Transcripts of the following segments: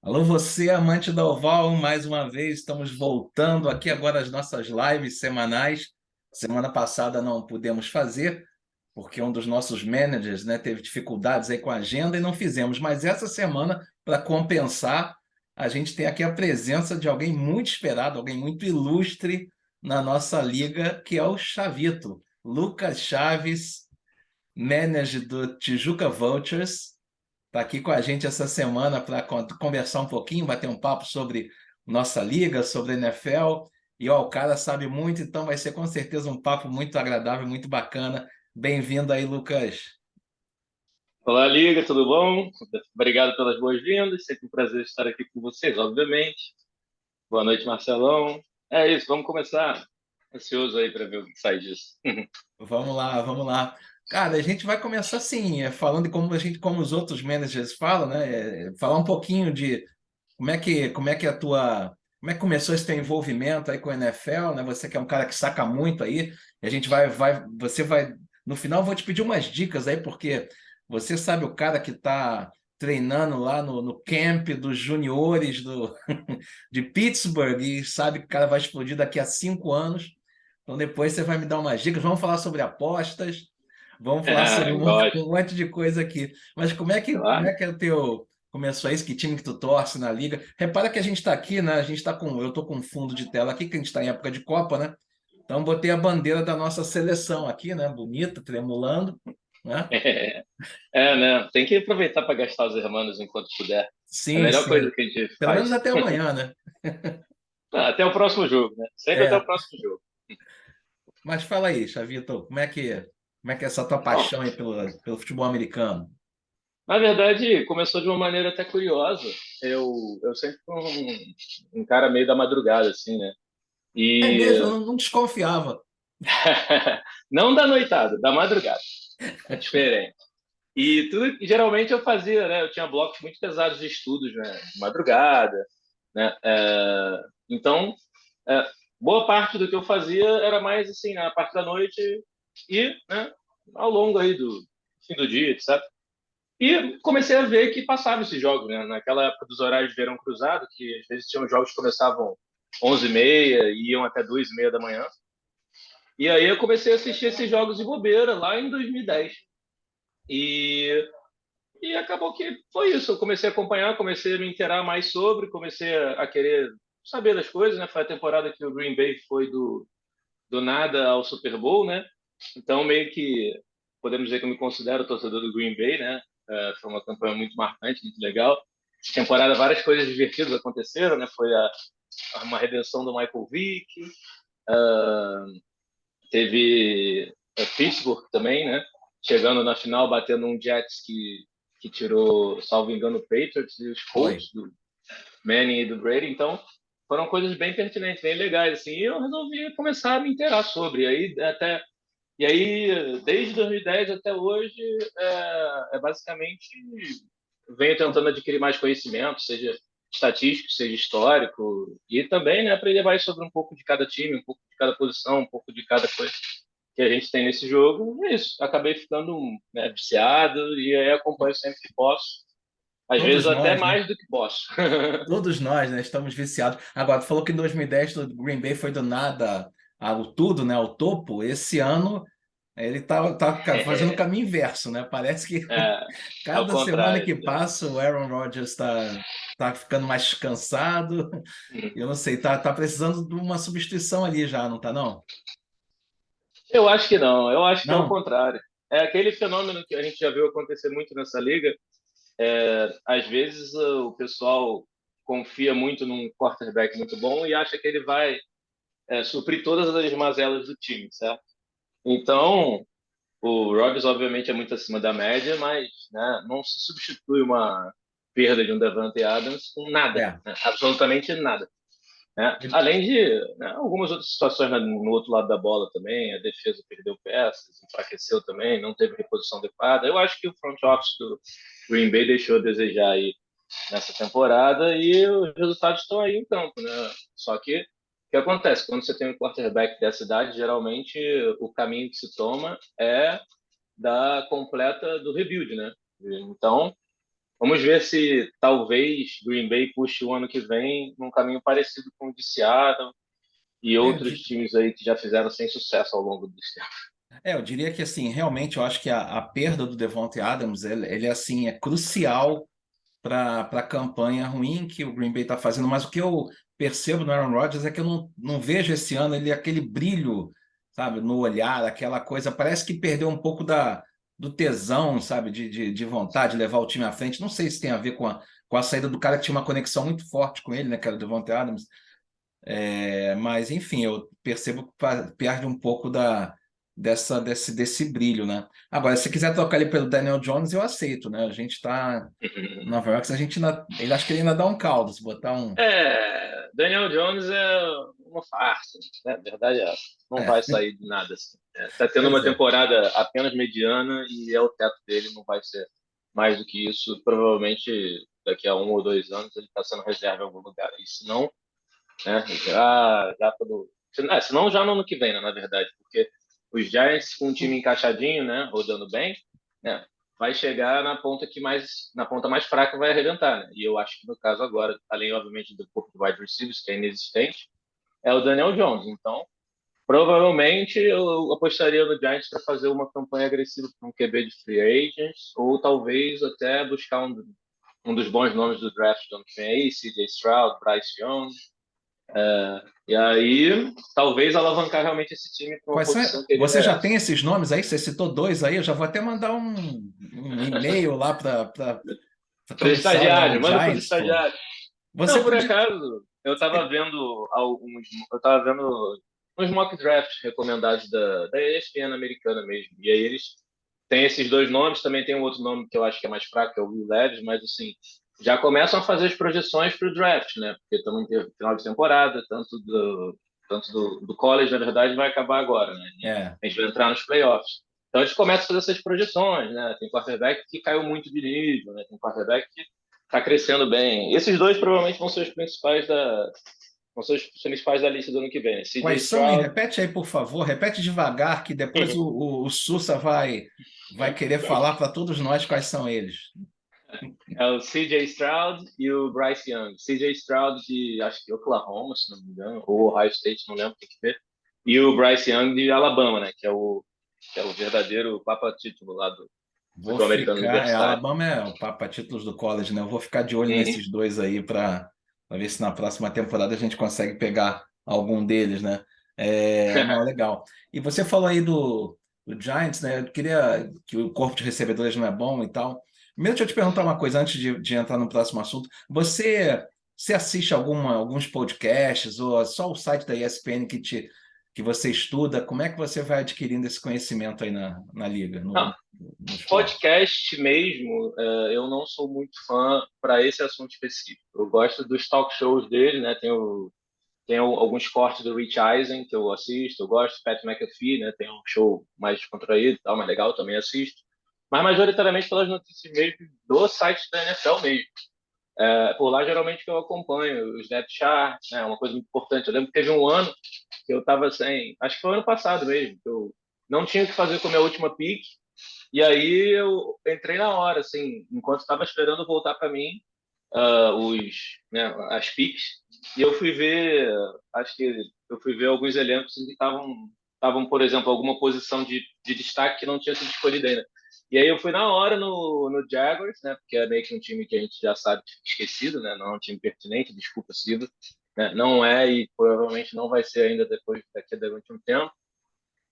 Alô, você, amante da Oval, mais uma vez estamos voltando aqui agora às nossas lives semanais. Semana passada não pudemos fazer, porque um dos nossos managers, né, teve dificuldades aí com a agenda e não fizemos. Mas essa semana, para compensar, a gente tem aqui a presença de alguém muito esperado, alguém muito ilustre na nossa liga, que é o Chavito, Lucas Chaves, manager do Tijuca Vultures. Está aqui com a gente essa semana para conversar um pouquinho, bater um papo sobre nossa liga, sobre a NFL. E ó, o cara sabe muito, então vai ser com certeza um papo muito agradável, muito bacana. Bem-vindo aí, Lucas. Olá, Liga, tudo bom? Obrigado pelas boas-vindas. Sempre um prazer estar aqui com vocês, obviamente. Boa noite, Marcelão. É isso, vamos começar. Ansioso aí para ver o que sai disso. Vamos lá, vamos lá. Cara, a gente vai começar assim, falando de como a gente, como os outros managers falam, né? Falar um pouquinho de como é que como é que começou esse teu envolvimento aí com o NFL, né? Você que é um cara que saca muito aí, e a gente você vai, no final eu vou te pedir umas dicas aí, porque você sabe o cara que está treinando lá no camp dos juniores de Pittsburgh e sabe que o cara vai explodir daqui a 5 anos. Então depois você vai me dar umas dicas. Vamos falar sobre apostas, vamos falar sobre Gosto, um monte de coisa aqui. Mas como claro. é que é o teu começou isso? Que time que tu torce na liga? Repara que a gente está aqui, né? Eu tô com um fundo de tela aqui, que a gente está em época de Copa, né? Então botei a bandeira da nossa seleção aqui, né? Bonita, tremulando, né? Né? Tem que aproveitar para gastar os hermanos enquanto puder. É a Sim, melhor coisa sim. que a gente Pelo menos faz. até amanhã, né? Até o próximo jogo, né? Sempre até o É. próximo jogo. Mas fala aí, Xavito, como é que é essa tua Bom, paixão aí pelo futebol americano? na verdade, começou de uma maneira até curiosa. Eu sempre fui um cara meio da madrugada, assim, né? É mesmo, eu E não desconfiava. não da noitada, da madrugada. É diferente. E tudo, geralmente eu fazia, né? Eu tinha blocos muito pesados de estudos, né? De madrugada, né? Então, é, boa parte do que eu fazia era mais assim, na parte da noite e, né? Ao longo aí do fim do dia, etc. E comecei a ver que passava esses jogos, né? Naquela época dos horários de verão cruzado, que às vezes tinham jogos que começavam 11h30 e iam até 2h30 da manhã. E aí eu comecei a assistir esses jogos de bobeira lá em 2010. E E acabou que foi isso. Eu comecei a acompanhar, comecei a me inteirar mais sobre, comecei a querer saber das coisas, né? Foi a temporada que o Green Bay foi do nada ao Super Bowl, né? Então, meio que podemos dizer que eu me considero torcedor do Green Bay, né? Foi uma campanha muito marcante, muito legal. Essa temporada, várias coisas divertidas aconteceram, né? Foi uma redenção do Michael Vick, teve Pittsburgh também, né? Chegando na final, batendo um Jets que tirou, salvo engano, o Patriots e os Foi. Colts do Manning e do Brady. Então, foram coisas bem pertinentes, bem legais, assim. E eu resolvi começar a me inteirar sobre. E aí, desde 2010 até hoje, basicamente venho tentando adquirir mais conhecimento, seja estatístico, seja histórico, e também, né, aprender mais sobre um pouco de cada time, um pouco de cada posição, um pouco de cada coisa que a gente tem nesse jogo. E é isso. Acabei ficando, né, viciado e aí acompanho sempre que posso. Às vezes Todos até nós, né? mais do que posso. Todos nós, né? Estamos viciados. Agora, tu falou que em 2010 o Green Bay foi do nada ao tudo, né? Ao topo. Esse ano ele tá fazendo o caminho inverso, né? Parece que É, ao cada semana contrário. que passa o Aaron Rodgers tá ficando mais cansado. Eu não sei, tá precisando de uma substituição ali já, não tá não? Eu acho que não, eu acho que é o Não? contrário. É aquele fenômeno que a gente já viu acontecer muito nessa liga. Às vezes o pessoal confia muito num quarterback muito bom e acha que ele vai suprir todas as mazelas do time, certo? Então, o Rodgers obviamente é muito acima da média, mas, né, não se substitui uma perda de um Davante Adams com nada, É. né? Absolutamente nada. Né? Além de, né, algumas outras situações no outro lado da bola também, a defesa perdeu peças, enfraqueceu também, não teve reposição adequada. Eu acho que o front office do Green Bay deixou a desejar aí nessa temporada e os resultados estão aí em campo, né? Só que o que acontece? Quando você tem um quarterback dessa idade, geralmente o caminho que se toma é da completa do rebuild, né? Então, vamos ver se talvez Green Bay puxe o ano que vem num caminho parecido com o de Seattle e É, eu, outros di- times aí que já fizeram sem sucesso ao longo dos tempos. eu diria que assim, realmente eu acho que a perda do Devontae Adams, ele assim, é crucial para a campanha ruim que o Green Bay está fazendo, mas o que eu percebo no Aaron Rodgers é que eu não vejo esse ano ele aquele brilho, sabe, no olhar, aquela coisa, parece que perdeu um pouco do tesão, sabe, de vontade de levar o time à frente. Não sei se tem a ver com a saída do cara que tinha uma conexão muito forte com ele, né, que era o Devontae Adams. Mas, enfim, eu percebo que perde um pouco desse brilho, né? Agora, se quiser trocar ele pelo Daniel Jones, eu aceito, né? A gente está Nova York, a gente ainda, ele acho que ele ainda dá um caldo, se botar um. Daniel Jones é uma farsa, né? A verdade é essa. Não vai É, sair de nada assim. Tá tendo pois uma é. temporada apenas mediana e é o teto dele, não vai ser mais do que isso. Provavelmente daqui a 1 ou 2 anos ele está sendo reserva em algum lugar. E se não, né? Já pelo, se não já no ano que vem, né, na verdade, porque os Giants com o time encaixadinho, né, rodando bem, né, vai chegar na ponta mais fraca vai arrebentar, né? E eu acho que no caso agora, além obviamente do corpo de wide receivers que é inexistente, é o Daniel Jones. Então, provavelmente eu apostaria no Giants para fazer uma campanha agressiva com um QB de free agents ou talvez até buscar um dos bons nomes do draft do ano que vem aí, CJ Stroud, Bryce Young, e aí, talvez alavancar realmente esse time para uma Quais são... posição que ele Você já merece. tem esses nomes aí? Você citou dois aí, eu já vou até mandar um e-mail lá para a Para comissão lá estagiário, do manda para os Giants, pô. estagiários. Você Não, por podia. acaso, eu estava vendo uns mock drafts recomendados da ESPN americana mesmo. E aí eles têm esses dois nomes, também tem um outro nome que eu acho que é mais fraco, que é o Will Levis, mas assim, já começam a fazer as projeções para o draft, né? Porque estamos em final de temporada, tanto do college, na verdade, vai acabar agora, né? É. A gente vai entrar nos playoffs. Então eles começam a fazer essas projeções, né? Tem quarterback que caiu muito de nível, né? Tem quarterback que está crescendo bem. Esses dois provavelmente vão ser os principais da lista do ano que vem. CJ Quais são, hein? Stroud, Repete aí, por favor. Repete devagar, que depois o Sussa vai querer falar para todos nós quais são eles. é o CJ Stroud e o Bryce Young. CJ Stroud de, acho que Oklahoma, se não me engano, ou Ohio State, não lembro, tem que ver. E o Bryce Young de Alabama, né, que é o verdadeiro papa título lá do Vou futebol americano ficar. universitário. Alabama é o Papa Títulos do college, né? Eu vou ficar de olho Uhum. nesses dois aí para ver se na próxima temporada a gente consegue pegar algum deles, né? Não, legal. E você falou aí do Giants, né? Eu queria que o corpo de recebedores não é bom e tal. Primeiro, deixa eu te perguntar uma coisa antes de entrar no próximo assunto. Você assiste alguns podcasts ou é só o site da ESPN que você estuda? Como é que você vai adquirindo esse conhecimento aí na liga, Não, no esporte? podcast mesmo, eu não sou muito fã para esse assunto específico. Eu gosto dos talk shows dele, né? Tem alguns cortes do Rich Eisen que eu assisto, eu gosto, Pat McAfee, né? Tem um show mais descontraído, e tal, mais legal, também assisto. Mas majoritariamente pelas notícias mesmo do site da NFL mesmo. Por lá geralmente que eu acompanho os depth charts, né? Uma coisa muito importante. Eu lembro que teve um ano que eu estava sem, acho que foi ano passado mesmo, que eu não tinha o que fazer com a minha última pick, e aí eu entrei na hora, assim, enquanto estava esperando voltar para mim, né, as picks, e eu fui ver, acho que eu fui ver alguns elencos que estavam, por exemplo, alguma posição de destaque que não tinha sido escolhida ainda. E aí eu fui na hora no Jaguars, né, porque é meio que um time que a gente já sabe esquecido, né, não é um time pertinente, desculpa, Silva, né, não é e provavelmente não vai ser ainda depois daqui a durante um tempo.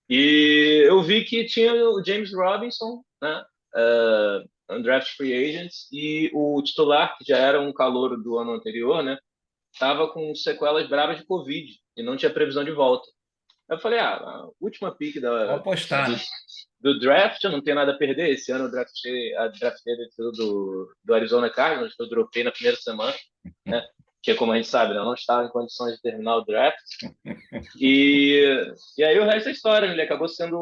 E eu vi que tinha o James Robinson, né? Undrafted Free Agents, e o titular, que já era um calouro do ano anterior, né? Estava com sequelas bravas de Covid e não tinha previsão de volta. Eu falei, a última pick Vou né, apostar, né? do draft, eu não tenho nada a perder. Esse ano a draft dele do Arizona Cardinals, que eu dropei na primeira semana, né? Que, como a gente sabe, né, eu não estava em condições de terminar o draft. E aí o resto é história, né? Ele acabou sendo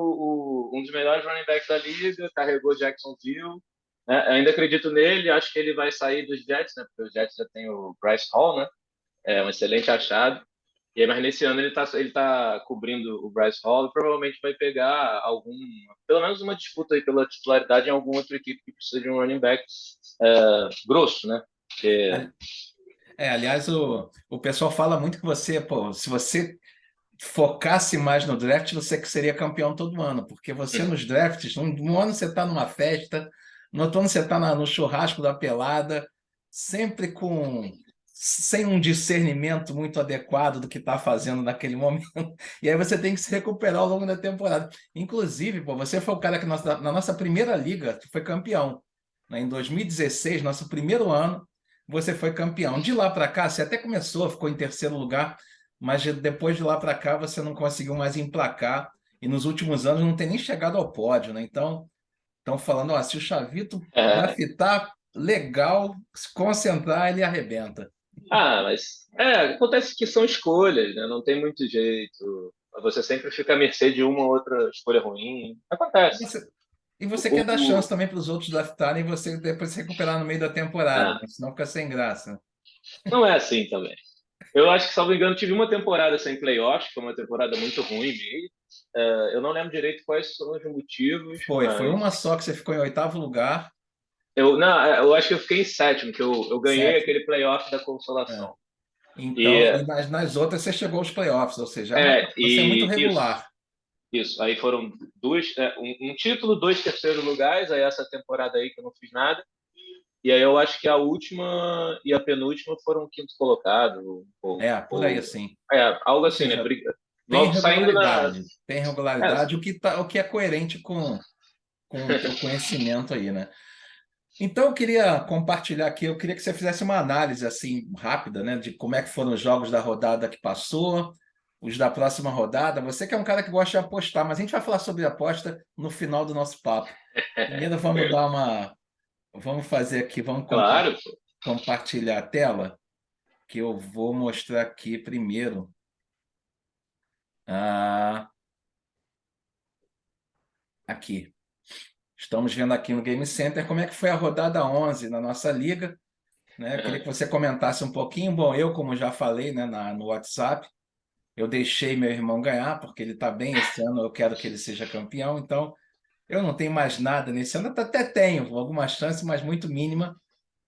um dos melhores running backs da liga, carregou Jacksonville, né? Eu ainda acredito nele, acho que ele vai sair dos Jets, né? Porque os Jets já tem o Bryce Hall, né? É um excelente achado. E aí, mas nesse ano ele tá cobrindo o Bryce Hall e provavelmente vai pegar pelo menos uma disputa aí pela titularidade em alguma outra equipe que precisa de um running back grosso, né? Porque, Aliás, o pessoal fala muito que você, pô, se você focasse mais no draft, você que seria campeão todo ano, porque você nos drafts, um ano você está numa festa, no outro ano você está no churrasco da pelada, sempre sem um discernimento muito adequado do que está fazendo naquele momento. E aí você tem que se recuperar ao longo da temporada. Inclusive, pô, você foi o cara que na nossa primeira liga foi campeão. Né? Em 2016, nosso primeiro ano, você foi campeão. De lá para cá, você até começou, ficou em terceiro lugar, mas depois de lá para cá você não conseguiu mais emplacar e nos últimos anos não tem nem chegado ao pódio, né? Então, estão falando, ó, se o Chavito é, graftar legal, se concentrar, ele arrebenta. mas acontece que são escolhas, né? Não tem muito jeito. Você sempre fica à mercê de uma ou outra escolha ruim. E Acontece. você, e você quer O, dar chance o- também para os outros draftarem e você depois se recuperar no meio da temporada, ah, né? Senão fica sem graça. não é assim também. Eu acho que, salvo engano, tive uma temporada sem playoffs, que foi uma temporada muito ruim mesmo. Eu não lembro direito quais são os motivos, Foi mas uma só que você ficou em oitavo lugar, não, eu acho que eu fiquei em sétimo, que eu ganhei sétimo. aquele playoff da É. consolação. E, Então, e nas outras você chegou aos playoffs, ou seja, você é muito isso, regular. isso. Aí foram um título, dois terceiros lugares, aí essa temporada aí que eu não fiz nada. E aí eu acho que a última e a penúltima foram o quinto colocado, Por aí assim. algo Ou assim, né? seja, tem Logo saindo regularidade, tem é, regularidade, o que é coerente com o teu conhecimento aí, né? Então eu queria compartilhar aqui, eu queria que você fizesse uma análise assim rápida, né, de como é que foram os jogos da rodada que passou, os da próxima rodada. Você que é um cara que gosta de apostar, mas a gente vai falar sobre aposta no final do nosso papo. Primeiro vamos fazer aqui, claro. compartilhar a tela, que eu vou mostrar aqui primeiro. Ah, aqui. Estamos vendo aqui no Game Center como é que foi a rodada 11 na nossa liga, né? Eu queria que você comentasse um pouquinho. Bom, eu, como já falei, né, no WhatsApp, eu deixei meu irmão ganhar, porque ele está bem esse ano, eu quero que ele seja campeão, então eu não tenho mais nada nesse ano. Eu até tenho alguma chance, mas muito mínima,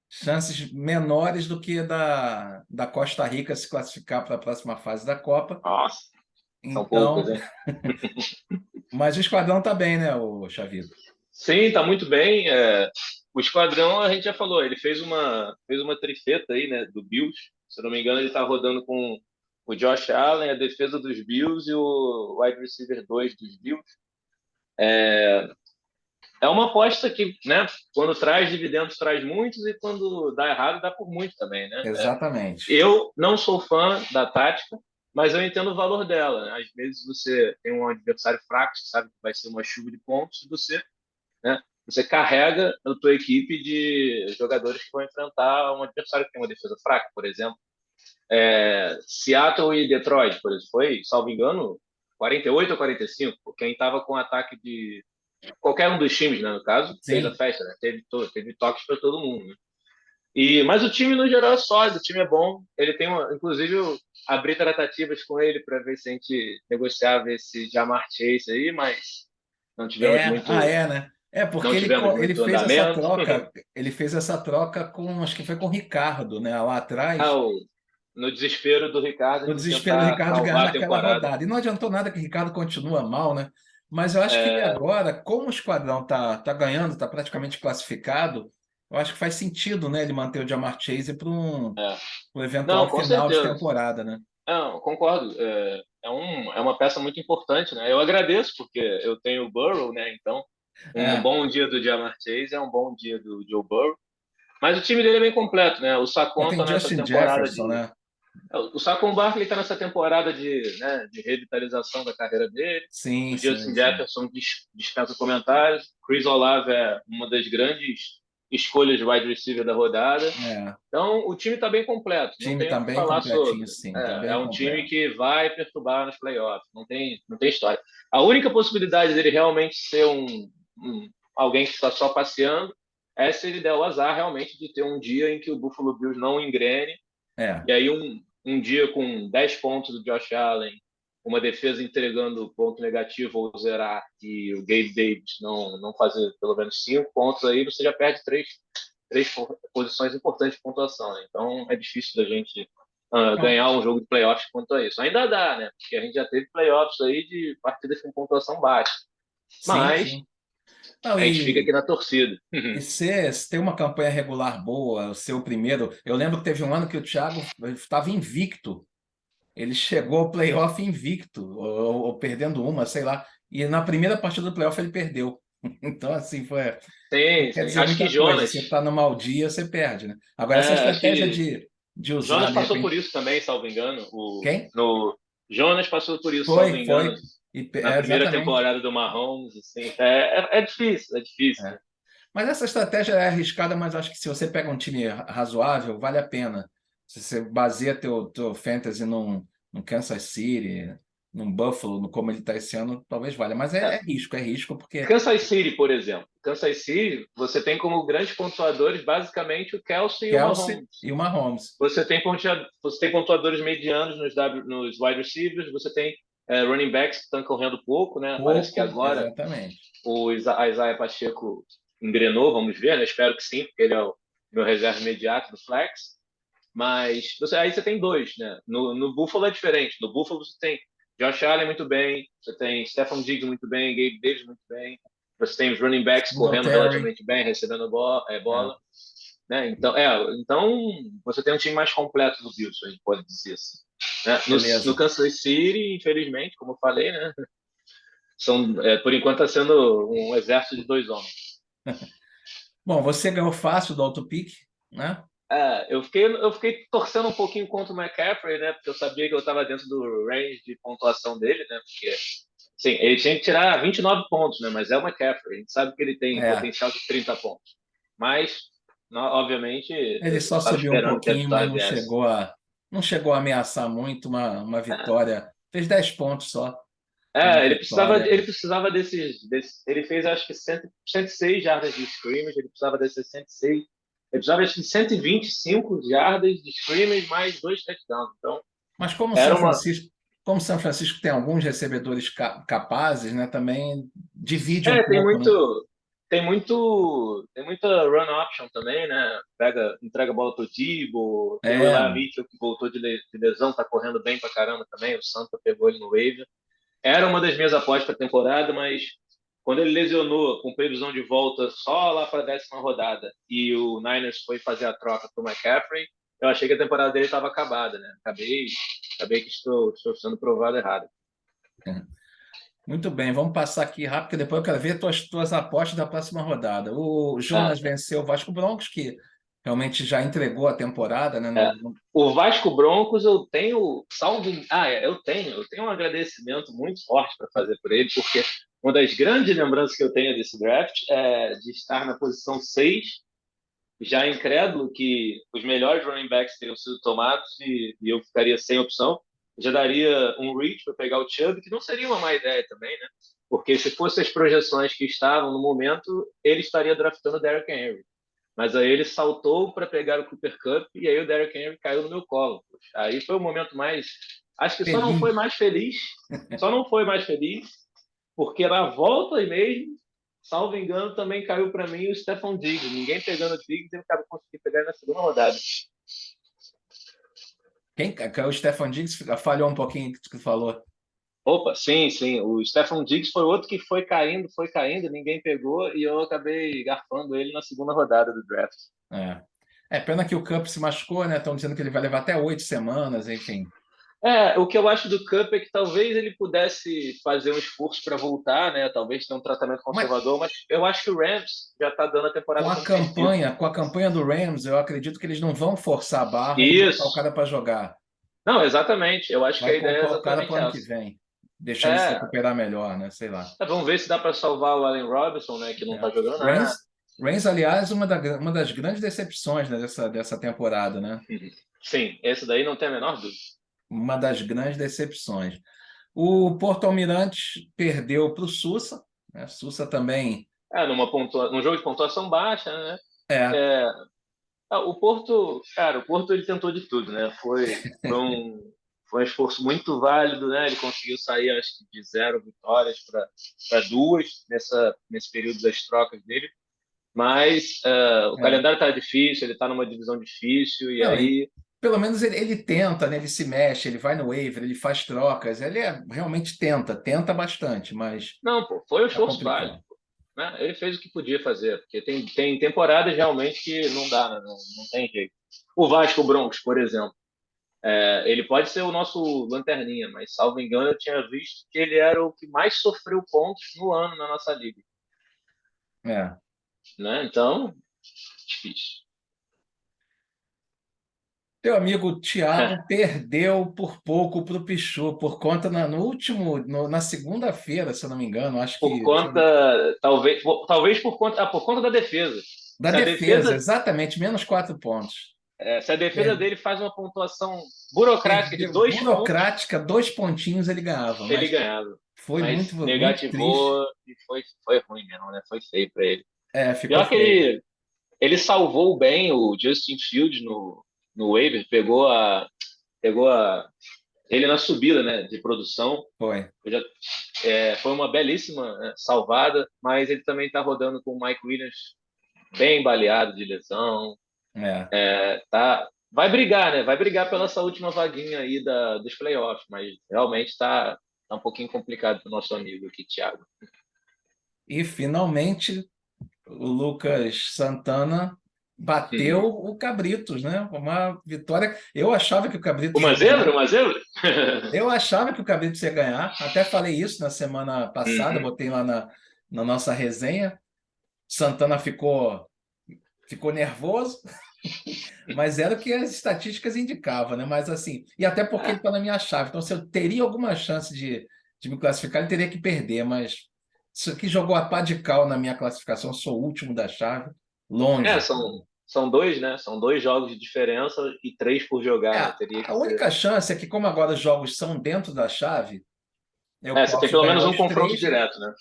chances menores do que da Costa Rica se classificar para a próxima fase da Copa. Nossa, são poucas, Então, hein? mas o esquadrão está bem, né, o Xavier? Sim, tá muito bem. O Esquadrão, a gente já falou, ele fez uma trifeta aí, né, do Bills. Se eu não me engano, ele tá rodando com o Josh Allen, a defesa dos Bills e o wide receiver 2 dos Bills. É uma aposta que, né, quando traz dividendos, traz muitos, e quando dá errado, dá por muito também, né? Exatamente. Eu não sou fã da tática, mas eu entendo o valor dela, né? Às vezes você tem um adversário fraco, você sabe que vai ser uma chuva de pontos, e né? Você carrega a tua equipe de jogadores que vão enfrentar um adversário que tem uma defesa fraca, por exemplo. Seattle e Detroit, por exemplo, foi, salvo engano, 48 ou 45. Quem estava com ataque de qualquer um dos times, né, no caso, fez a Sim. festa, né? Teve toques para todo mundo. Né? Mas o time no geral é sólido, o time é bom. Ele tem inclusive, eu abri tratativas com ele para ver se a gente negociava esse Jamar Chase aí, mas não tivemos muito, Né? Porque não tivemos ele muito fez essa andamento. troca, com, acho que foi com o Ricardo, né? Lá atrás, Ah, no desespero do Ricardo no de desespero do tentar Ricardo de ganhar salvar a naquela temporada. rodada. E não adiantou nada que o Ricardo continua mal, né? Mas eu acho que É, agora, como o esquadrão tá ganhando, está praticamente classificado, eu acho que faz sentido, né, ele manter o Jamar Chase para é. um eventual Não, com final de certeza. temporada, né? Não, concordo. É uma peça muito importante, né? Eu agradeço porque eu tenho o Burrow, né? Então, um É, bom dia do Jamar Chase é um bom dia do Joe Burrow. Mas o time dele é bem completo, né? O Saquon tem tá nessa Justin temporada Jefferson, de né? o Saquon Barkley está nessa temporada de revitalização da carreira dele. Sim, O sim, Justin sim. Jefferson dispensa comentários. Chris Olave é uma das grandes escolhas de wide receiver da rodada. É, o Então, o time está bem completo, não time tem tá o que bem falar completinho, sobre. sim, tá É bem um time completo. que vai perturbar nos playoffs, não tem história. A única possibilidade dele realmente ser alguém que está só passeando é se ele der o azar realmente de ter um dia em que o Buffalo Bills não engrene É. e aí um dia com 10 pontos do Josh Allen, uma defesa entregando ponto negativo ou zerar, e o Gabe Davis não fazer pelo menos 5 pontos, aí você já perde três posições importantes de pontuação, né? Então é difícil da gente Não, ganhar um jogo de playoffs quanto a isso. Ainda dá, né? Porque a gente já teve playoffs aí de partidas com pontuação baixa. sim, Mas sim. Não, a gente fica aqui na torcida. e se tem uma campanha regular boa, o seu primeiro. Eu lembro que teve um ano que o Thiago estava invicto. Ele chegou ao playoff invicto, ou perdendo uma, sei lá. E na primeira partida do playoff ele perdeu. Então, assim, não Sim, quer sim. dizer Acho que muita coisa. Jonas. Você está no mau dia, você perde, né? Agora, essa Acho estratégia que de usar, Jonas de passou por repente. isso também, salvo engano. Quem? Jonas passou por isso, salvo Foi, engano, foi. na primeira Exatamente. temporada do Mahomes. Assim. É difícil, é difícil. É. Mas essa estratégia é arriscada, mas acho que se você pega um time razoável, vale a pena. Se você baseia teu fantasy num Kansas City, num Buffalo, no como ele está esse ano, talvez valha. Mas É. é risco, porque Kansas City, por exemplo. Kansas City, você tem como grandes pontuadores basicamente o Kelsey e o Kelsey Mahomes. e o Mahomes. Você tem pontuadores medianos nos wide receivers, você tem running backs que estão correndo pouco, né? Parece que Pouco, agora exatamente. a Isaiah Pacheco engrenou, vamos ver, né? Espero que sim, porque ele é o meu reserva imediato do flex. Mas aí você tem dois, né? No Buffalo é diferente. No Buffalo você tem Josh Allen muito bem, você tem Stephon Diggs muito bem, Gabe Davis muito bem, você tem os running backs correndo Singletary. relativamente bem, recebendo É, bola, né? Então você tem um time mais completo do Bills, a gente pode dizer assim. Né? No beleza. Kansas City, infelizmente, como eu falei, né? Por enquanto está sendo um exército de dois homens. Bom, você ganhou fácil do AutoPick, né? Eu fiquei torcendo um pouquinho contra o McCaffrey, né? Porque eu sabia que eu estava dentro do range de pontuação dele, né? Porque, sim, ele tinha que tirar 29 pontos, né? Mas é o McCaffrey. A gente sabe que ele tem É, potencial de 30 pontos. Mas, obviamente, ele eu só estava subiu um esperando que a pouquinho, mas vitória viesse. não chegou a ameaçar muito uma vitória. Fez 10 pontos só. Uma Ele vitória. precisava ele fez, acho que 106 jardas de scrimmage, ele precisava desses 106. Ele precisava de 125 jardas de scrimmage mais dois touchdowns. Então, Mas era uma. Como São Francisco tem alguns recebedores capazes, né? Também divide um É, tem pouco, né? muito, tem muita run option também, né? Entrega a bola pro Debo, tem o É, Eli Mitchell que voltou de lesão, tá correndo bem pra caramba também, o Santa pegou ele no waiver. Era uma das minhas apostas para a temporada, mas quando ele lesionou com previsão de volta só lá para a 10ª rodada e o Niners foi fazer a troca para o McCaffrey, eu achei que a temporada dele estava acabada, né? Acabei que estou sendo provado errado. muito bem. Vamos passar aqui rápido, porque depois eu quero ver tuas apostas da próxima rodada. O Ah, Jonas venceu o Vasco Broncos, que realmente já entregou a temporada, né? é. O Vasco Broncos eu tenho eu tenho um agradecimento muito forte para fazer por ele, porque uma das grandes lembranças que eu tenho desse draft é de estar na posição 6, já incrédulo que os melhores running backs teriam sido tomados e eu ficaria sem opção. Já daria um reach para pegar o Chubb, que não seria uma má ideia também, né? Porque se fossem as projeções que estavam no momento, ele estaria draftando o Derrick Henry. Mas aí ele saltou para pegar o Cooper Cup e aí o Derrick Henry caiu no meu colo. Poxa. Aí foi o momento mais. Acho que só não foi Feliz. mais feliz. Só não foi mais feliz, porque na volta mesmo, salvo engano, também caiu para mim o Stephon Diggs. Ninguém pegando o Diggs e eu acabei conseguindo pegar na segunda rodada. O Stefan Diggs falhou um pouquinho que tu falou. Opa, sim, sim. O Stephon Diggs foi outro que foi caindo, ninguém pegou e eu acabei garfando ele na segunda rodada do draft. É. Pena que o Cup se machucou, né? Estão dizendo que ele vai levar até 8 semanas, enfim. O que eu acho do Cup é que talvez ele pudesse fazer um esforço para voltar, né? Talvez ter um tratamento Mas conservador, mas eu acho que o Rams já está dando a temporada como perdido. com a campanha do Rams, eu acredito que eles não vão forçar a barra e botar o Isso. cara para jogar. Não, exatamente. Eu acho que a Vai ideia é poupar o cara exatamente para o ano que essa. vem. Deixar ele se É, recuperar melhor, né? Sei lá. vamos ver se dá para salvar o Allen Robinson, né? Que não É. está jogando nada. Rams, Aliás, uma das grandes decepções, né, dessa temporada, né? Sim, esse daí não tem a menor dúvida. Uma das grandes decepções. O Porto Almirante perdeu para o Sussa, né? Sussa também. Num jogo de pontuação baixa, né? É, É, O Porto, cara, o Porto ele tentou de tudo, né? Foi um esforço muito válido, né? Ele conseguiu sair, acho que de 0 vitórias para duas nesse período das trocas dele. Mas o É. calendário tá difícil, ele tá numa divisão difícil, e Não, e aí. pelo menos ele tenta, né? Ele se mexe, ele vai no waiver, ele faz trocas, realmente tenta bastante, mas Não, pô, foi um tá esforço válido, complicado. né? Ele fez o que podia fazer, porque tem temporadas realmente que não dá, né? Não tem jeito. O Vasco Broncos, por exemplo. Ele pode ser o nosso lanterninha, mas, salvo engano, eu tinha visto que ele era o que mais sofreu pontos no ano na nossa liga, É. né? Então, difícil. Teu amigo Thiago perdeu por pouco para o Pichu, por conta no último, na segunda-feira, se eu não me engano, acho Por que conta, talvez por conta da defesa. da Se a defesa, defesa, exatamente, menos 4 pontos. se a defesa Per- dele faz uma pontuação burocrática de Perdeu 2 pontos, burocrática, 2 pontinhos ele ganhava, ele mas ganhava. foi muito, Mas muito triste. negativou e foi ruim mesmo, né? Foi feio para ele. É, ficou Pior que feio. ele salvou bem o Justin Fields no waiver, pegou ele na subida, né, de produção. Foi. Foi uma belíssima, né, salvada, mas ele também está rodando com o Mike Williams bem baleado de lesão. É. Vai brigar, né? Vai brigar pela essa última vaguinha aí dos playoffs, mas realmente tá um pouquinho complicado para o nosso amigo aqui, Thiago. E finalmente o Lucas Santana bateu Uhum. o Cabritos, né? Uma vitória. Eu achava que o Cabritos ia Uma zebra? ganhar. Uma zebra? Eu achava que o Cabritos ia ganhar. Até falei isso na semana passada, Uhum. botei lá na nossa resenha. Santana ficou nervoso, mas era o que as estatísticas indicavam, né? Mas assim, e até porque ele está na minha chave. Então, se eu teria alguma chance de me classificar, ele teria que perder. Mas isso aqui jogou a pá de cal na minha classificação. Eu sou o último da chave, longe. São dois, né? São 2 jogos de diferença e 3 por É, jogar, né? Teria a que ser. única chance é que, como agora os jogos são dentro da chave, eu Você tem posso pelo ganhar menos um os confronto três. direto, né?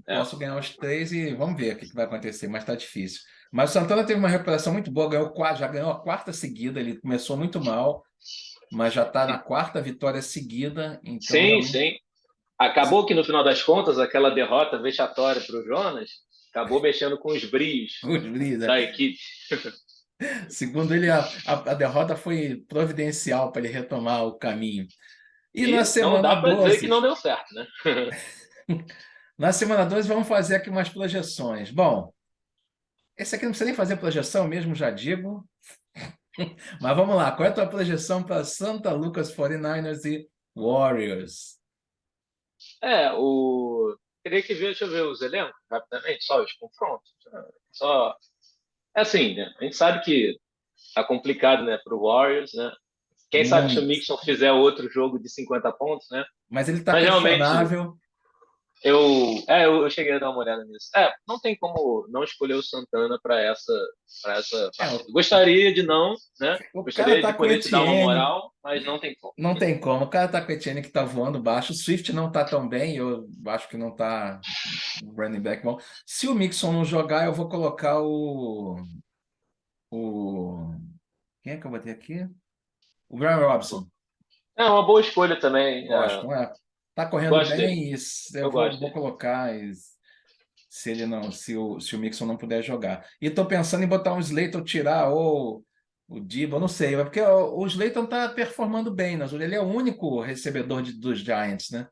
É. Posso ganhar os três e vamos ver o que vai acontecer, mas está difícil. Mas o Santana teve uma recuperação muito boa, já ganhou a quarta seguida. Ele começou muito mal, mas já está na quarta vitória seguida. Então, Sim, realmente, sim. Acabou que no final das contas, aquela derrota vexatória para o Jonas acabou mexendo com os brios os líder. da equipe. Segundo ele, a derrota foi providencial para ele retomar o caminho. E na E não semana dá para dizer que 12, não deu certo, né? vamos fazer aqui umas projeções. Bom, esse aqui não precisa nem fazer projeção mesmo, já digo. Mas vamos lá, qual é a tua projeção para Santa Lucas 49ers e Warriors? Teria que ver, deixa eu ver os elencos rapidamente, só os confrontos. Só. É assim, né? A gente sabe que tá complicado, né, para o Warriors, né? Quem sabe se o Muito. Mixon fizer outro jogo de 50 pontos, né? Mas ele está Mas realmente, questionável. eu cheguei a dar uma olhada nisso. Não tem como não escolher o Santana para essa É, partida. Gostaria de não, né? o cara Gostaria tá de com o poder te dar uma Etienne. moral, mas não tem como. Não tem como. O cara tá com o Etienne que tá voando baixo. O Swift não tá tão bem. Eu acho que não tá um running back bom. Se o Mixon não jogar, eu vou colocar o... Quem é que eu botei aqui? O Brian Robson. É uma boa escolha também. Gosto, não é? Tá correndo Gosto dele. bem e eu Eu vou, gosto vou dele. colocar se ele não, se o Mixon não puder jogar. E tô pensando em botar um Slayton, tirar ou o Debo, eu não sei, porque o Slayton tá performando bem, né? Ele é o único recebedor dos Giants, né?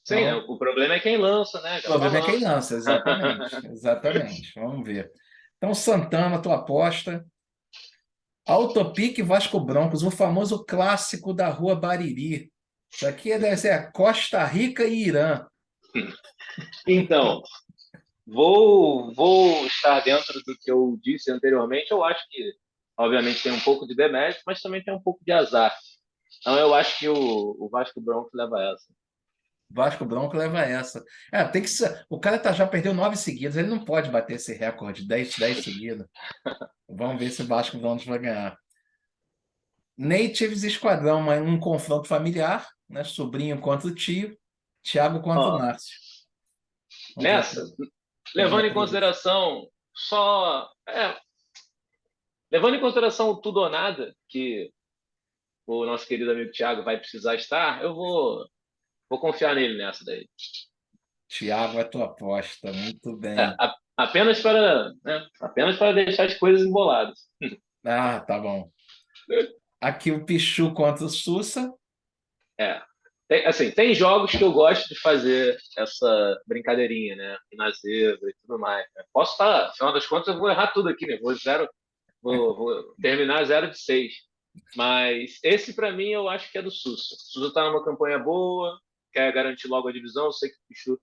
Sim, Então, o problema é quem lança, né? o Já problema é quem falamos. lança, exatamente. Exatamente. Vamos ver. Então, Santana, tua aposta. Autopique Vasco Broncos, o famoso clássico da Rua Bariri. Isso aqui deve ser Costa Rica e Irã. Então, vou estar dentro do que eu disse anteriormente. Eu acho que, obviamente, tem um pouco de demérito, mas também tem um pouco de azar. Então, eu acho que o Vasco Broncos leva essa. Vasco Bronco leva essa. Tem que ser. O cara já perdeu 9 seguidas, ele não pode bater esse recorde, 10 seguidas. Vamos ver se o Vasco Broncos vai ganhar. Natives Esquadrão, um confronto familiar, né? Sobrinho contra o tio, Thiago contra o Ó, Márcio. Vamos ver nessa, qual é a levando em previsão. consideração só. levando em consideração o tudo ou nada, que o nosso querido amigo Thiago vai precisar estar, eu vou confiar nele nessa daí. Thiago, é tua aposta. Muito É, bem. apenas para, né, apenas para deixar as coisas emboladas. Ah, tá bom. Aqui o Pichu contra o Sussa. É. Assim, tem jogos que eu gosto de fazer essa brincadeirinha, né? Na zebra e tudo mais, né? Posso estar, afinal das contas, eu vou errar tudo aqui, né? Vou terminar 0 de 6. Mas esse, para mim, eu acho que é do Sussa. O Sussa está numa campanha boa, quer garantir logo a divisão. Eu sei que o Pichu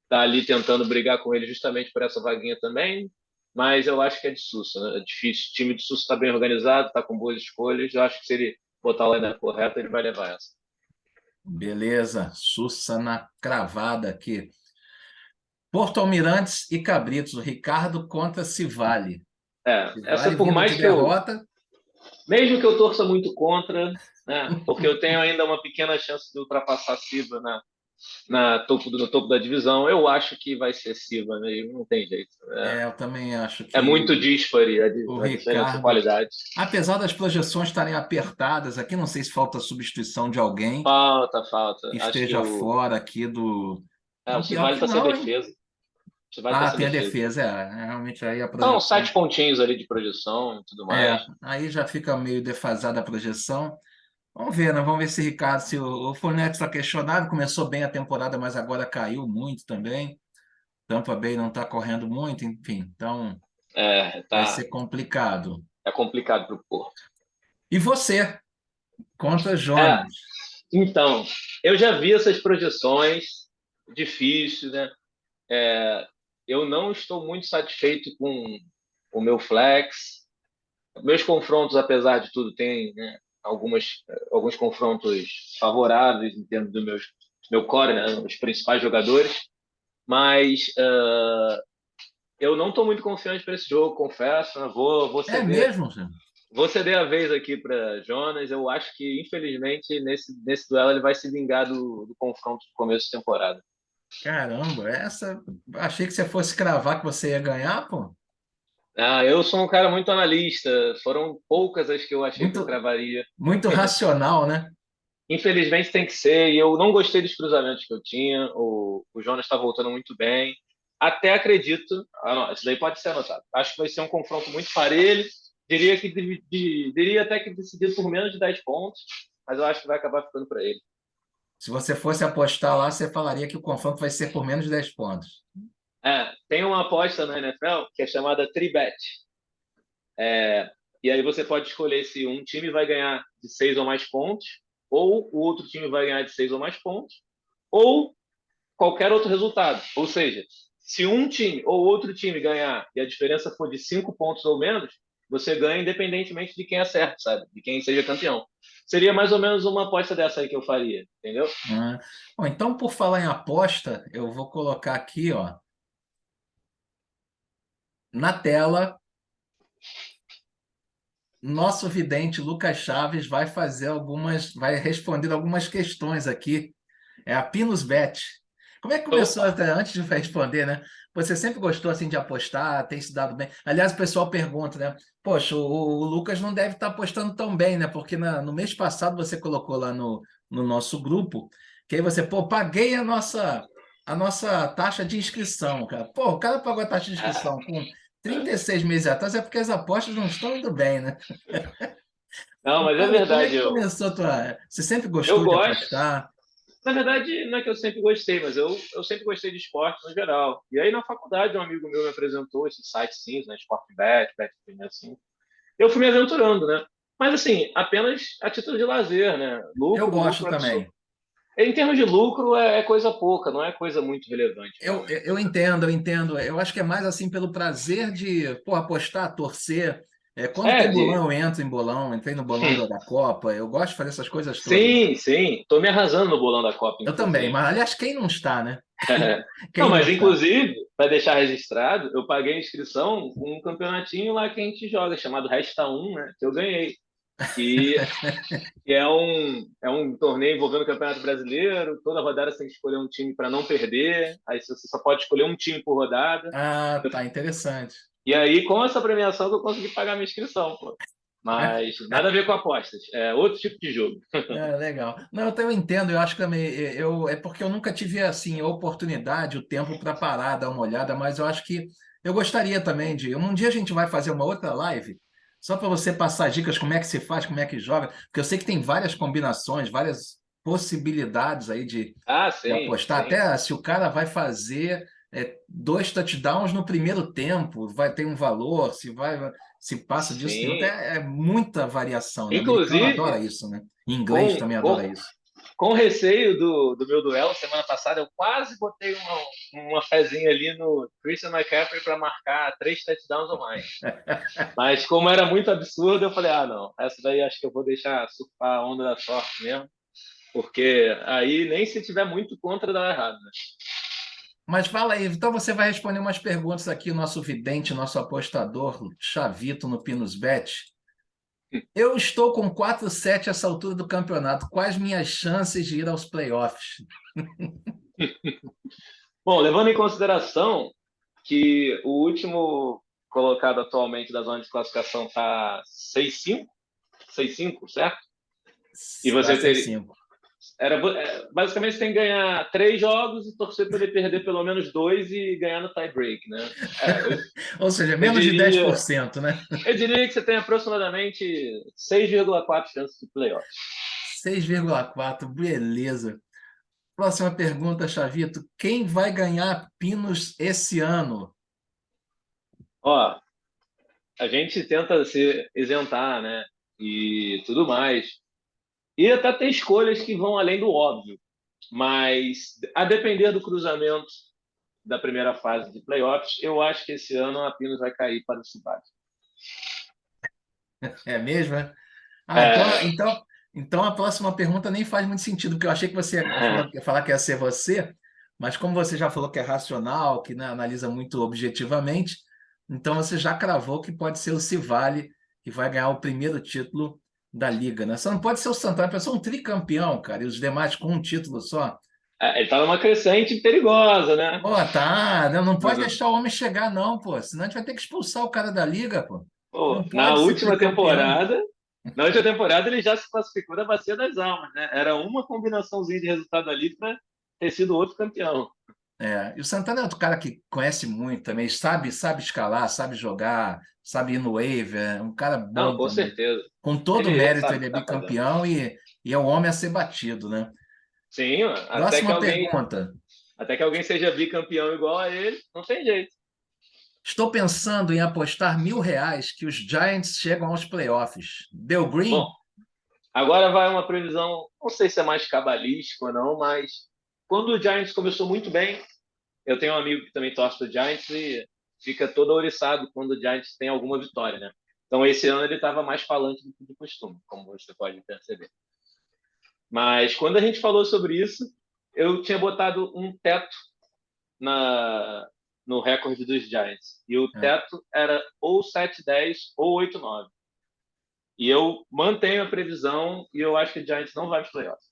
está ali tentando brigar com ele justamente por essa vaguinha também. Mas eu acho que é de Sussa, né? É difícil. O time de Sussa está bem organizado, está com boas escolhas. Eu acho que se ele botar a linha correta, ele vai levar essa. Beleza. Sussa na cravada aqui. Porto Almirantes e Cabritos. O Ricardo contra Civale. Essa Civale por vindo de mais que eu, derrota. mesmo que eu torça muito contra, né, porque eu tenho ainda uma pequena chance de ultrapassar a Silva no topo da divisão, eu acho que vai ser Silva, né, não tem jeito. Eu também acho É que muito dispare o a diferença de Ricardo, qualidade. apesar das projeções estarem apertadas, aqui não sei se falta substituição de alguém Falta. que Acho que esteja fora aqui do. o Não, pior Civale que está sem não, hein? defesa. O Civale está Ah, sem tem a defesa. defesa, realmente aí a Então, projeção. 7 pontinhos ali de projeção e tudo mais. Aí já fica meio defasada a projeção. Vamos ver, né? Vamos ver se Ricardo, se o Fournette está questionável, começou bem a temporada, mas agora caiu muito também. Tampa Bay não está correndo muito, enfim, então vai ser complicado. É complicado para o Porto. E você, contra É, Jonas? então, eu já vi essas projeções, difícil, né? Eu não estou muito satisfeito com o meu flex. Meus confrontos, apesar de tudo, têm, né, alguns confrontos favoráveis em termos meu core, né, os principais jogadores. Mas eu não estou muito confiante para esse jogo, confesso. Né? É mesmo, senhor? Vou ceder a vez aqui para Jonas. Eu acho que, infelizmente, nesse duelo ele vai se vingar do confronto do começo de temporada. Caramba, essa. Achei que você fosse cravar que você ia ganhar, pô. Eu sou um cara muito analista. Foram poucas as que eu achei que eu Muito, cravaria. muito racional, né? Infelizmente tem que ser, e eu não gostei dos cruzamentos que eu tinha. O Jonas está voltando muito bem. Até acredito. Não, isso daí pode ser anotado. Acho que vai ser um confronto muito parelho. Diria até que decidido por menos de 10 pontos, mas eu acho que vai acabar ficando para ele. Se você fosse apostar lá, você falaria que o confronto vai ser por menos de 10 pontos. Tem uma aposta na NFL que é chamada Tribet. E aí você pode escolher se um time vai ganhar de 6 ou mais pontos, ou o outro time vai ganhar de 6 ou mais pontos, ou qualquer outro resultado. Ou seja, se um time ou outro time ganhar e a diferença for de 5 pontos ou menos, você ganha independentemente de quem acerte, sabe? De quem seja campeão. Seria mais ou menos uma aposta dessa aí que eu faria, entendeu? Bom, então, por falar em aposta, eu vou colocar aqui, ó, na tela, nosso vidente Lucas Chaves vai responder algumas questões aqui. É a Pinus Bet. Como é que começou Opa! até antes de responder, né? Você sempre gostou assim de apostar, tem se dado bem. Aliás, o pessoal pergunta, né? Poxa, o Lucas não deve estar apostando tão bem, né? Porque no mês passado você colocou lá no nosso grupo que aí você, pô, paguei a nossa taxa de inscrição, cara. Pô, o cara pagou a taxa de inscrição com 36 meses atrás, é porque as apostas não estão indo bem, né? Não, mas é Cara, como é verdade. que Eu, começou a tua. Você sempre eu gostou de gosto. apostar? Na verdade, não é que eu sempre gostei, mas eu sempre gostei de esporte no geral. E aí, na faculdade, um amigo meu me apresentou esses sites, sim, né? Sportbet, Betfair, assim. Eu fui me aventurando, né? Mas, assim, apenas a título de lazer, né? Eu gosto Lucro absurdo. também. Em termos de lucro, é coisa pouca, não é coisa muito relevante, Eu, realmente. eu entendo, eu entendo. Eu acho que é mais assim pelo prazer de, pô, apostar, torcer. Quando É, tem de. bolão, eu entro em bolão, entrei no bolão da Copa. Eu gosto de fazer essas coisas todas. Sim, sim. Tô me arrasando no bolão da Copa, Eu também, inclusive. mas aliás, quem não está, né? Não, Quem não mas está? inclusive, para deixar registrado, eu paguei a inscrição com um campeonatinho lá que a gente joga, chamado Resta 1, né? Que eu ganhei. Que, que é um torneio envolvendo o Campeonato Brasileiro. Toda rodada você tem que escolher um time para não perder. Aí você só pode escolher um time por rodada. Ah, tá interessante. E aí, com essa premiação, que eu consegui pagar minha inscrição, pô. Mas nada a ver com apostas. É outro tipo de jogo. É, legal. Não, eu entendo, eu acho que também, é porque eu nunca tive, assim, a oportunidade, o tempo para parar, dar uma olhada, mas eu acho que eu gostaria também de, um dia a gente vai fazer uma outra live, só para você passar dicas como é que se faz, como é que joga, porque eu sei que tem várias combinações, várias possibilidades aí Ah, de sim, apostar, sim. até se o cara vai fazer 2 touchdowns no primeiro tempo, vai ter um valor, se passa disso, tem Sim. até muita variação, né? O americano adora Inclusive, isso, né? Em inglês com, também adora com, isso. com receio do meu duelo semana passada, eu quase botei uma fezinha ali no Christian McCaffrey para marcar 3 touchdowns ou mais. Mas como era muito absurdo, eu falei, ah, não, essa daí acho que eu vou deixar surfar a onda da sorte mesmo, porque aí nem se tiver muito contra dá errado, né? Mas fala aí, então você vai responder umas perguntas aqui, o nosso vidente, nosso apostador, Chavito no Pinus Bet. Eu estou com 4-7 essa altura do campeonato. Quais minhas chances de ir aos playoffs? Bom, levando em consideração que o último colocado atualmente da zona de classificação está 6-5, certo? E Tá você teria, 6-5. basicamente você tem que ganhar 3 jogos e torcer para ele perder pelo menos 2 e ganhar no tie break, né? Ou seja, Eu menos de diria, 10%, né? eu diria que você tem aproximadamente 6,4 chances de playoffs. 6,4, beleza. Próxima pergunta, Chavito. Quem vai ganhar Pinos esse ano? Ó, a gente tenta se isentar, né? E tudo mais. E até tem escolhas que vão além do óbvio. Mas, a depender do cruzamento da primeira fase de playoffs, eu acho que esse ano a Pinos vai cair para o Subade. É mesmo, é? Ah, É, então a próxima pergunta nem faz muito sentido, porque eu achei que você ia falar que ia ser você, mas como você já falou que é racional, que né, analisa muito objetivamente, então você já cravou que pode ser o Civale que vai ganhar o primeiro título da Liga, né? Só não pode ser o Santana, pode ser um tricampeão, cara, e os demais com um título só. ele está numa crescente perigosa, né? Pô, tá, não pode deixar o homem chegar, não, pô, senão a gente vai ter que expulsar o cara da Liga, pô. Pô, Não pode ser tricampeão. na última temporada ele já se classificou da Bacia das Almas, né? Era uma combinaçãozinha de resultado ali para ter sido outro campeão. É, e o Santana é outro cara que conhece muito também, sabe escalar, sabe jogar, sabe ir no waiver, é um cara Não, bom com também. certeza. Com todo o Ele mérito, sabe o ele é que está fazendo. bicampeão e é o homem a ser batido, né? Sim, Próxima pergunta. até que alguém seja bicampeão igual a ele, não tem jeito. Estou pensando em apostar R$ 1.000 que os Giants chegam aos playoffs. Deu Bom, green? agora vai uma previsão, não sei se é mais cabalística ou não, mas quando o Giants começou muito bem, eu tenho um amigo que também torce pro Giants e fica todo ouriçado quando o Giants tem alguma vitória, né? Então esse ano ele estava mais falante do que de costume, como você pode perceber. Mas quando a gente falou sobre isso, eu tinha botado um teto na no recorde dos Giants. E o É. teto era ou 7-10 ou 8-9. E eu mantenho a previsão e eu acho que o Giants não vai para os playoffs.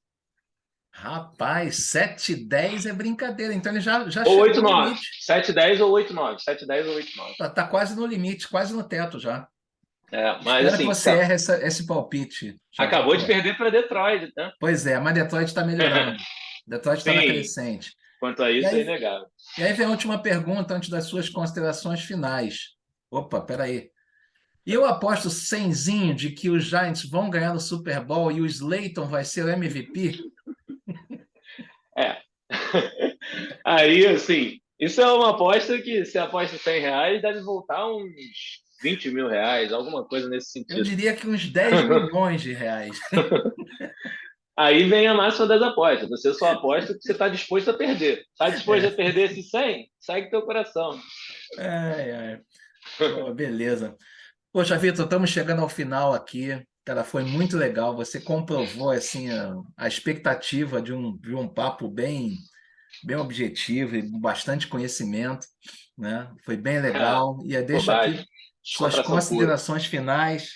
Rapaz, 7-10 é brincadeira, então ele já Ou chegou no 8-9. limite. 7-10 ou 8-9. 7-10 ou 8-9. Tá quase no limite, quase no teto já. Mas Espero que assim, você erre esse palpite, acabou Javito. de perder para Detroit, né? Pois é, mas Detroit está melhorando. Detroit está na Sim, crescente. quanto a E isso é aí, inegável. e aí vem a última pergunta antes das suas considerações finais. Opa, peraí. E eu aposto cenzinho de que os Giants vão ganhar no Super Bowl e o Slayton vai ser o MVP? É. Aí, assim, isso é uma aposta que se aposta R$ 100, deve voltar uns R$ 20.000, alguma coisa nesse Eu sentido. diria que uns 10 milhões de reais. Aí vem a máxima das apostas. Você só aposta o que você está disposto a perder. Está disposto a É. perder esse 100? Segue teu coração. Ai, ai. Pô, beleza. Poxa, Vitor, estamos chegando ao final aqui. Cara, foi muito legal. Você comprovou assim a expectativa de um papo bem objetivo e com bastante conhecimento, né? Foi bem legal. E aí deixa Bobagem. aqui suas Descontração pura. considerações finais,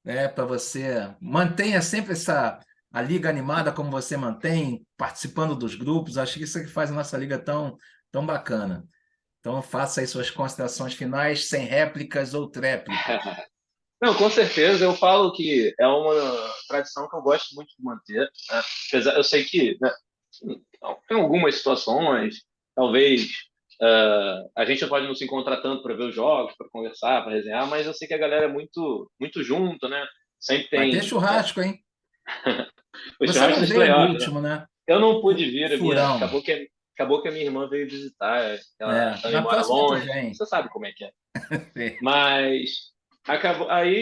né, para você. Mantenha sempre a liga animada como você mantém, participando dos grupos. Acho que isso é que faz a nossa liga tão bacana. Então, faça aí suas considerações finais, sem réplicas ou tréplicas. Não, com certeza. Eu falo que é uma tradição que eu gosto muito de manter, né? Apesar, eu sei que, né, tem algumas situações, talvez a gente pode não se encontrar tanto para ver os jogos, para conversar, para resenhar, mas eu sei que a galera é muito, muito junto, né? Sempre Vai ter tem, né, churrasco, hein? o Você churrasco não dos veio no playoffs, né? último, né? Eu não pude vir, Furão. acabou que a minha irmã veio visitar, ela É, também na mora próxima tu longe, vem. você sabe como é que é. Mas acabou aí,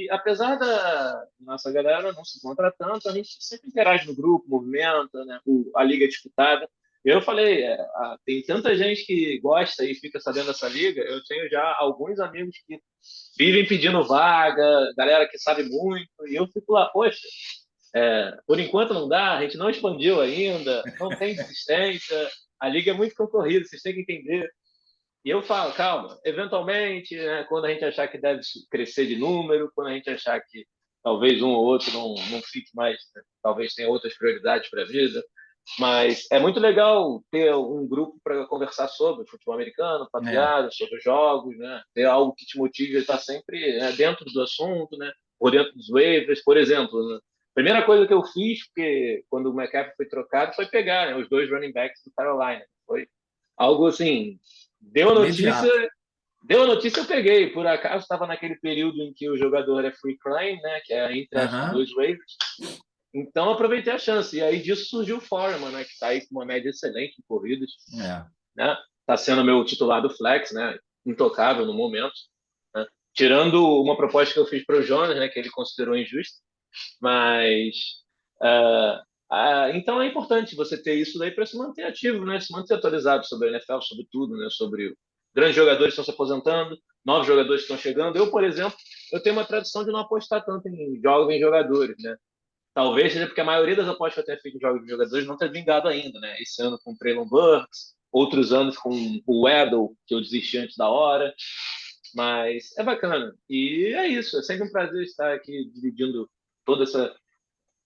e apesar da nossa galera não se encontrar tanto, a gente sempre interage no grupo, movimenta, né? A liga é disputada. Eu falei, tem tanta gente que gosta e fica sabendo dessa liga. Eu tenho já alguns amigos que vivem pedindo vaga, galera que sabe muito, e eu fico lá, poxa, por enquanto não dá, a gente não expandiu ainda, não tem desistência, a liga é muito concorrida, vocês têm que entender. E eu falo, calma, eventualmente, né, quando a gente achar que deve crescer de número, quando a gente achar que talvez um ou outro não fique mais, né, talvez tenha outras prioridades para a vida, mas é muito legal ter um grupo para conversar sobre futebol americano, É, papiadas, sobre jogos, né, ter algo que te motive a estar sempre, né, dentro do assunto, né, por dentro dos waivers, por exemplo. Né, a primeira coisa que eu fiz, porque quando o McCaffrey foi trocado, foi pegar, né, os dois running backs do Carolina. Foi algo assim, Deu a notícia, imediato. deu a notícia, eu peguei. Por acaso estava naquele período em que o jogador é free claim, né, que é entre as Aham, dois waivers. Então aproveitei a chance. E aí disso surgiu o Foreman, né, que está aí com uma média excelente em corridas, é. né? Está sendo meu titular do flex, né? Intocável no momento, né? Tirando uma proposta que eu fiz para o Jonas, né, que ele considerou injusta, mas então é importante você ter isso daí para se manter ativo, né? Se manter atualizado sobre a NFL, sobre tudo, né? Sobre grandes jogadores que estão se aposentando, novos jogadores que estão chegando. Eu, por exemplo, eu tenho uma tradição de não apostar tanto em jogos em jogadores, né? Talvez seja porque a maioria das apostas que eu tenho feito em jogos de jogadores não tenha vingado ainda, né? Esse ano com o Traylon Burks, outros anos com o Weddle, que eu desisti antes da hora. Mas é bacana. E é isso. É sempre um prazer estar aqui dividindo toda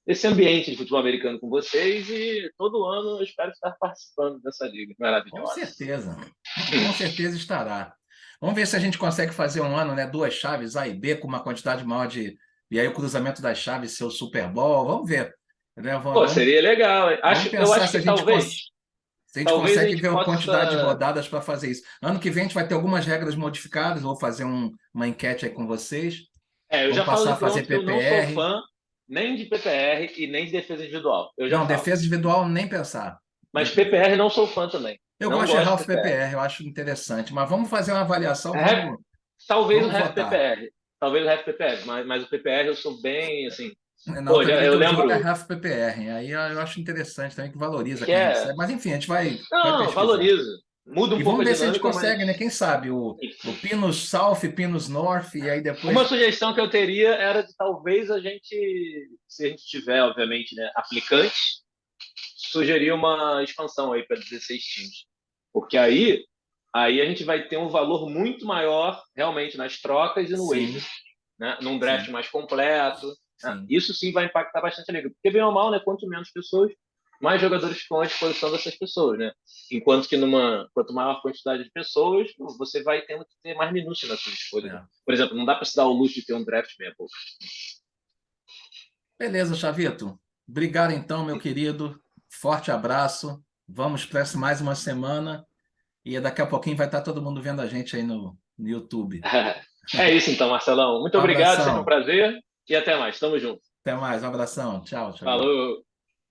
esse ambiente de futebol americano com vocês e todo ano eu espero estar participando dessa liga Com maravilhosa. certeza. Com certeza estará. Vamos ver se a gente consegue fazer um ano, né? Duas chaves, A e B, com uma quantidade maior de. E aí o cruzamento das chaves ser o Super Bowl. Vamos ver. Né? Pô, seria legal. Vamos Eu pensar acho se a que gente se a gente talvez a consegue gente ver a quantidade de possa. rodadas para fazer isso. Ano que vem a gente vai ter algumas regras modificadas. Vou fazer uma enquete aí com vocês. Eu Vamos já falo passar de a fazer pronto que eu não sou PPR. fã nem de PPR e nem de defesa individual. Eu já Não, falo. defesa individual, nem pensar. Mas Nem pensar. PPR não sou fã também. Eu Não gosto de gosto de Ralph PPR. PPR, eu acho interessante. Mas vamos fazer uma avaliação, Rap, vamos, talvez o vamos Rap votar. PPR. Talvez o Rap PPR, mas o PPR eu sou bem assim. Na Pô, outra liga eu que eu jogo é lembro Ralph PPR. Aí eu acho interessante também que valoriza que quem é. recebe. Mas enfim, a gente vai Não, pesquisar. valoriza. Muda um E pouco vamos a ver se a gente dinâmica, mas consegue, né? Quem sabe o Pinos South, Pinos North, e aí uma depois. sugestão que eu teria era de talvez a gente, se a gente tiver, obviamente, né, aplicantes, sugerir uma expansão aí para 16 times. Porque aí a gente vai ter um valor muito maior realmente nas trocas e no waiver, Sim, né? Num draft sim, mais completo. Né? sim. Isso sim vai impactar bastante a liga. Porque, bem ou mal, né, quanto menos pessoas, mais jogadores ficam à disposição dessas pessoas. Né? Enquanto que quanto maior quantidade de pessoas, você vai tendo que ter mais minúcia na sua escolha. Né? É. Por exemplo, não dá para se dar o luxo de ter um draft meia boca. Beleza, Chavito. Obrigado então, meu querido. Forte abraço. Vamos para mais uma semana. E daqui a pouquinho vai estar todo mundo vendo a gente aí no YouTube. É isso então, Marcelão. Muito Um obrigado, sempre um abração. prazer e até mais. Tamo junto. Até mais. Um abração. Tchau, Chavito. Falou!